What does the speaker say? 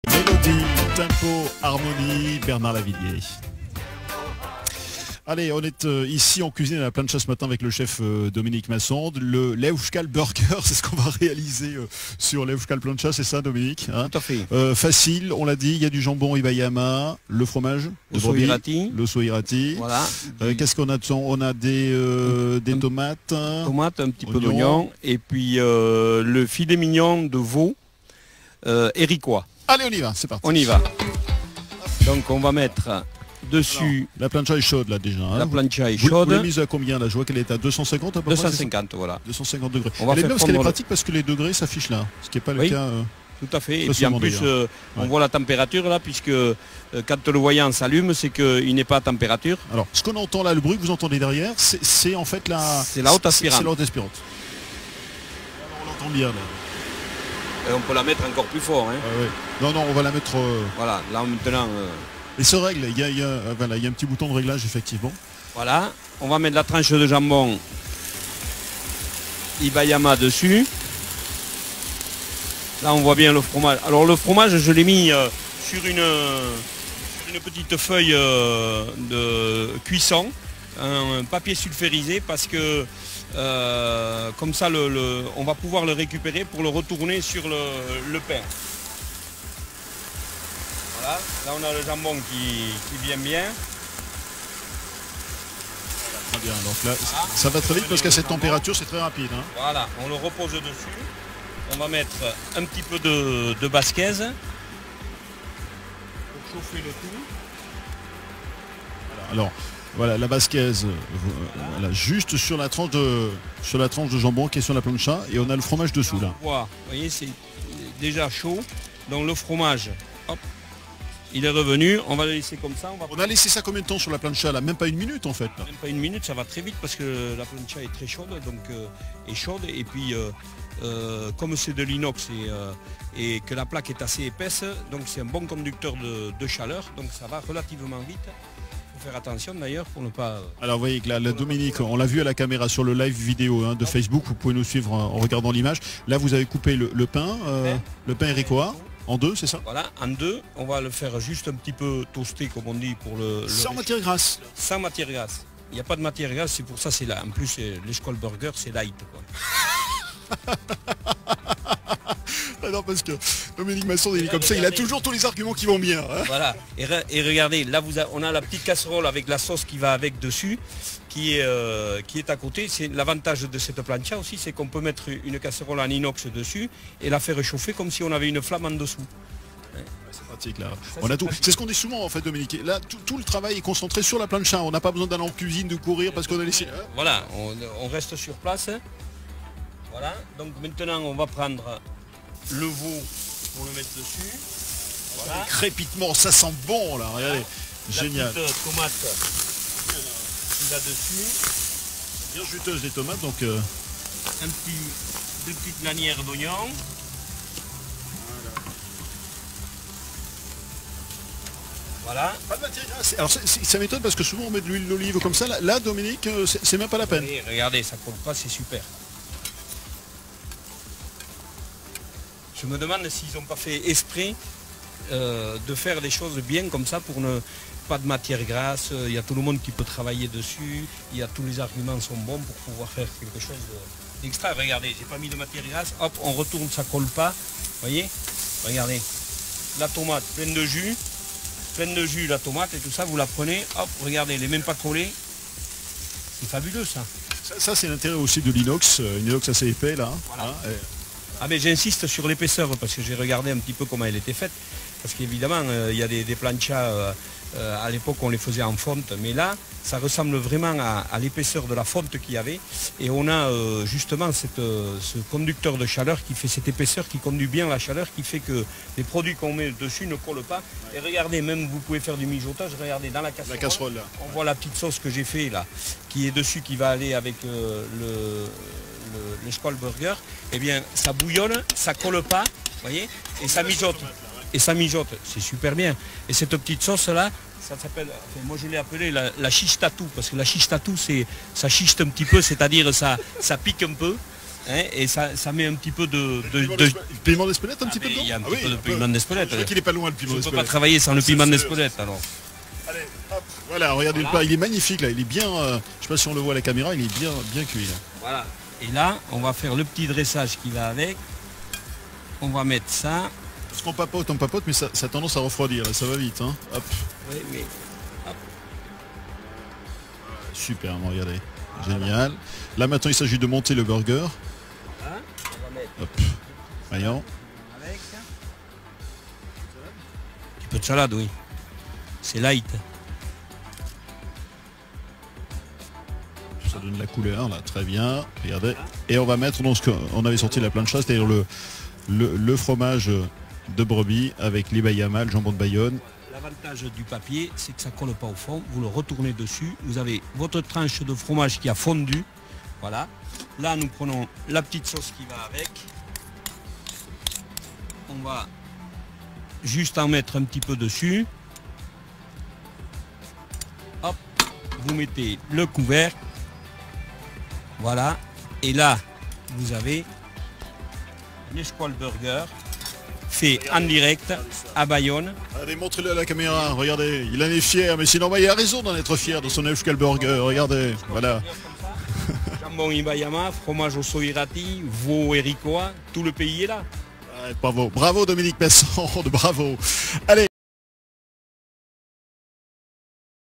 Mélodie, tempo, harmonie, Bernard Lavillier. Allez, on est ici en cuisine à la plancha ce matin avec le chef Dominique Masson. Le Leuschkal Burger, c'est ce qu'on va réaliser sur Leuschkal Plancha, c'est ça Dominique, hein? Tout à fait. Facile, on l'a dit, il y a du jambon Ibayama, le fromage, le soirati. Le soirati. Voilà. Qu'est-ce qu'on a de son? On a des tomates. Tomates, un petit peu d'oignon. Et puis le filet mignon de veau héricois. Allez, on y va, c'est parti. On y va. Donc on va mettre dessus. Alors, la plancha est chaude là déjà. Hein. La plancha est chaude. Vous l'avez mise à combien là? Je vois qu'elle est à 250 à peu 250, près, voilà. 250 degrés. On va elle est faire bien parce qu'elle est fondre pratique parce que les degrés s'affichent là. Ce qui n'est pas le cas. Tout à fait. Et puis en plus, on voit la température là, puisque quand le voyant s'allume, c'est qu'il n'est pas à température. Alors, ce qu'on entend là, le bruit que vous entendez derrière, c'est en fait la... C'est la haute aspirante. C'est la haute aspirante. On l'entend bien là. Et on peut la mettre encore plus fort. Hein. Ouais. Non, on va la mettre... Voilà, là maintenant... Et se règle, il y a un petit bouton de réglage effectivement. Voilà, on va mettre la tranche de jambon Ibayama dessus. Là on voit bien le fromage. Alors le fromage je l'ai mis sur une petite feuille de cuisson, un papier sulfurisé parce que comme ça on va pouvoir le récupérer pour le retourner sur le pain. Voilà, là on a le jambon qui vient bien. Très bien, donc là ça va très vite parce qu'à cette température c'est très rapide. Hein. Voilà, on le repose dessus. On va mettre un petit peu de basquaise pour chauffer le tout. Alors voilà la basquaise voilà, juste sur la tranche de jambon qui est sur la plancha et on a le fromage dessous là. Vous voyez c'est déjà chaud. Donc le fromage, hop, il est revenu, on va le laisser comme ça. On a laissé ça combien de temps sur la plancha là? Même pas une minute en fait. Là. Même pas une minute, ça va très vite parce que la plancha est très chaude, donc est chaude et puis comme c'est de l'inox et que la plaque est assez épaisse, donc c'est un bon conducteur de chaleur, donc ça va relativement vite. Il faut faire attention d'ailleurs pour ne pas... Alors vous voyez que là, la Dominique, on l'a vu à la caméra sur le live vidéo de Facebook, vous pouvez nous suivre en regardant l'image. Là vous avez coupé le pain héricois. En deux, c'est ça? Voilà, en deux, on va le faire juste un petit peu toaster, comme on dit, pour le sans matière grasse. Sans matière grasse. Il n'y a pas de matière grasse, c'est pour ça, c'est là. En plus, l'Leuschkal Burger, c'est light, quoi. Non, parce que Dominique Masson, il est comme ça, il a toujours tous les arguments qui vont bien. Hein. Voilà, et regardez, là, on a la petite casserole avec la sauce qui va avec dessus, qui est à côté. C'est l'avantage de cette plancha aussi, c'est qu'on peut mettre une casserole en inox dessus et la faire réchauffer comme si on avait une flamme en dessous. C'est pratique là. On a tout. C'est ce qu'on dit souvent en fait Dominique. Là tout le travail est concentré sur la plancha. On n'a pas besoin d'aller en cuisine, de courir parce qu'on a laissé. Voilà, on reste sur place. Voilà, donc maintenant on va prendre le veau pour le mettre dessus. Voilà. Crépitement, ça sent bon là, regardez. Génial. La petite tomate là-dessus. Bien juteuse les tomates donc. Deux petites lanières d'oignons. Voilà. Pas de matière grasse. Alors ça m'étonne parce que souvent on met de l'huile d'olive comme ça. Là Dominique, c'est même pas la peine. Et regardez, ça colle pas, c'est super. Je me demande s'ils n'ont pas fait exprès de faire des choses bien comme ça pour ne pas de matière grasse. Il y a tout le monde qui peut travailler dessus. Il y a tous les arguments sont bons pour pouvoir faire quelque chose d'extra. Regardez, j'ai pas mis de matière grasse. Hop, on retourne, ça colle pas. Voyez? Regardez. La tomate pleine de jus. Pleine de jus la tomate et tout ça, vous la prenez, hop, regardez, elle n'est même pas collée. C'est fabuleux ça. Ça c'est l'intérêt aussi de l'inox, une inox assez épais là. Voilà. Ah mais j'insiste sur l'épaisseur parce que j'ai regardé un petit peu comment elle était faite. Parce qu'évidemment, il y a des planchas, à l'époque on les faisait en fonte, mais là, ça ressemble vraiment à l'épaisseur de la fonte qu'il y avait. Et on a justement ce conducteur de chaleur qui fait cette épaisseur, qui conduit bien la chaleur, qui fait que les produits qu'on met dessus ne collent pas. Et regardez, même vous pouvez faire du mijotage, regardez dans la casserole, là. On voit la petite sauce que j'ai fait là, qui est dessus, qui va aller avec le Leuschkal Burger. Eh bien, ça bouillonne, ça colle pas, voyez, et ça mijote. Et ça mijote, c'est super bien. Et cette petite sauce là, ça s'appelle, enfin, moi je l'ai appelé la chiche tatou, parce que la chiche tatou, ça chichte un petit peu, c'est-à-dire ça pique un peu. hein, et ça met un petit peu de piment d'Espelette un petit peu dedans. Il y a un petit peu de piment d'Espelette. Je vois qu'il est pas loin le piment Je ne peux d'Espelette. pas travailler sans le piment d'Espelette alors. Allez, hop, voilà, regardez le plat, il est magnifique là, il est bien, je sais pas si on le voit à la caméra, il est bien cuit là. Voilà. Et là, on va faire le petit dressage qui va avec. On va mettre ça. Parce qu'on papote, mais ça a tendance à refroidir, là, ça va vite. Hein. Hop. Oui, oui. Super, regardez. Génial. Là maintenant, il s'agit de monter le burger. Voilà. On va mettre Hop. Voyons. avec. Un petit peu de salade, oui. C'est light. Ça donne la couleur, là, très bien. Regardez. Et on va mettre donc ce qu'on avait sorti de la plancha, c'est-à-dire le fromage de brebis avec les bayamas, le jambon de Bayonne. L'avantage du papier, c'est que ça ne colle pas au fond. Vous le retournez dessus. Vous avez votre tranche de fromage qui a fondu. Voilà. Là, nous prenons la petite sauce qui va avec. On va juste en mettre un petit peu dessus. Hop. Vous mettez le couvercle. Voilà. Et là, vous avez l'Esqual Burger fait en direct à Bayonne. Allez, montrez-le à la caméra, regardez, il en est fier, mais sinon il a raison d'en être fier de son Esqual Burger, regardez, voilà. Jambon Ibayama, fromage au soirati, veau ericois, tout le pays est là. Ouais, bravo Dominique Pesson, bravo. Allez.